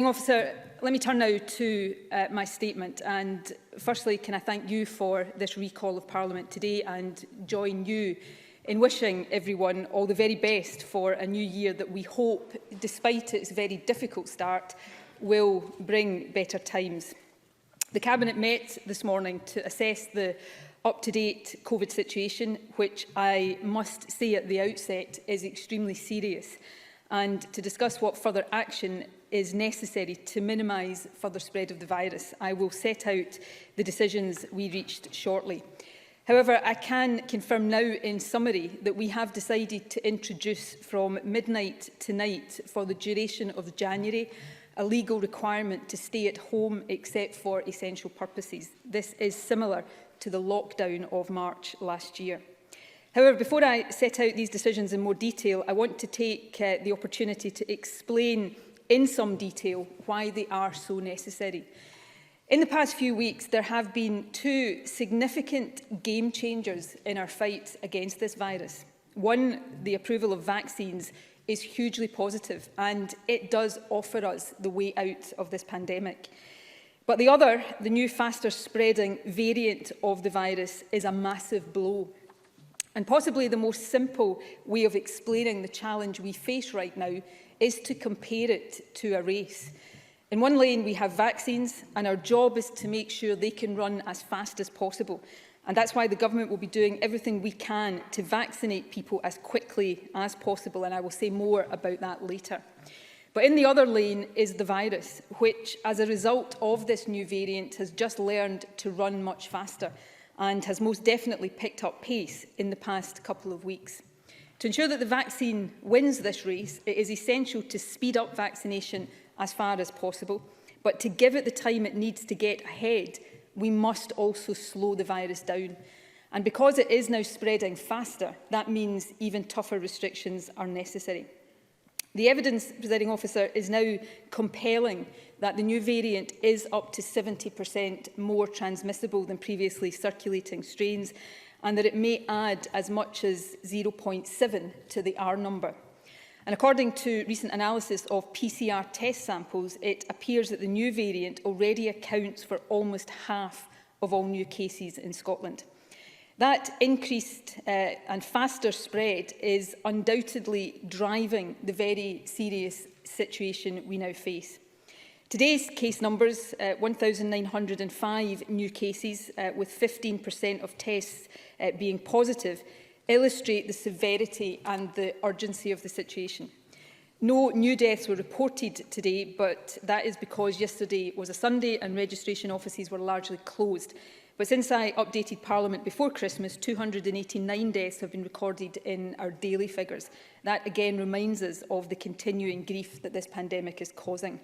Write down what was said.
Officer, let me turn now to my statement, and firstly can I thank you for this recall of Parliament today and join you in wishing everyone all the very best for a new year that we hope, despite its very difficult start, will bring better times. The Cabinet met this morning to assess the up-to-date COVID situation, which I must say at the outset is extremely serious, and to discuss what further action is necessary to minimise further spread of the virus. I will set out the decisions we reached shortly. However, I can confirm now in summary that we have decided to introduce from midnight tonight for the duration of January a legal requirement to stay at home except for essential purposes. This is similar to the lockdown of March last year. However, before I set out these decisions in more detail, I want to take the opportunity to explain in some detail why they are so necessary. In the past few weeks, there have been two significant game changers in our fight against this virus. One, the approval of vaccines, is hugely positive and it does offer us the way out of this pandemic. But the other, the new faster spreading variant of the virus, is a massive blow. And possibly the most simple way of explaining the challenge we face right now is to compare it to a race. In one lane we have vaccines, and our job is to make sure they can run as fast as possible. And that's why the government will be doing everything we can to vaccinate people as quickly as possible, and I will say more about that later. But in the other lane is the virus, which, as a result of this new variant, has just learned to run much faster and has most definitely picked up pace in the past couple of weeks. To ensure that the vaccine wins this race, it is essential to speed up vaccination as far as possible, but to give it the time it needs to get ahead, we must also slow the virus down. And because it is now spreading faster, that means even tougher restrictions are necessary. The evidence, Presiding Officer, is now compelling that the new variant is up to 70% more transmissible than previously circulating strains, and that it may add as much as 0.7 to the R number. And according to recent analysis of PCR test samples, it appears that the new variant already accounts for almost half of all new cases in Scotland. That increased and faster spread is undoubtedly driving the very serious situation we now face. Today's case numbers, 1,905 new cases, with 15% of tests being positive, illustrate the severity and the urgency of the situation. No new deaths were reported today, but that is because yesterday was a Sunday and registration offices were largely closed. But since I updated Parliament before Christmas, 289 deaths have been recorded in our daily figures. That again reminds us of the continuing grief that this pandemic is causing.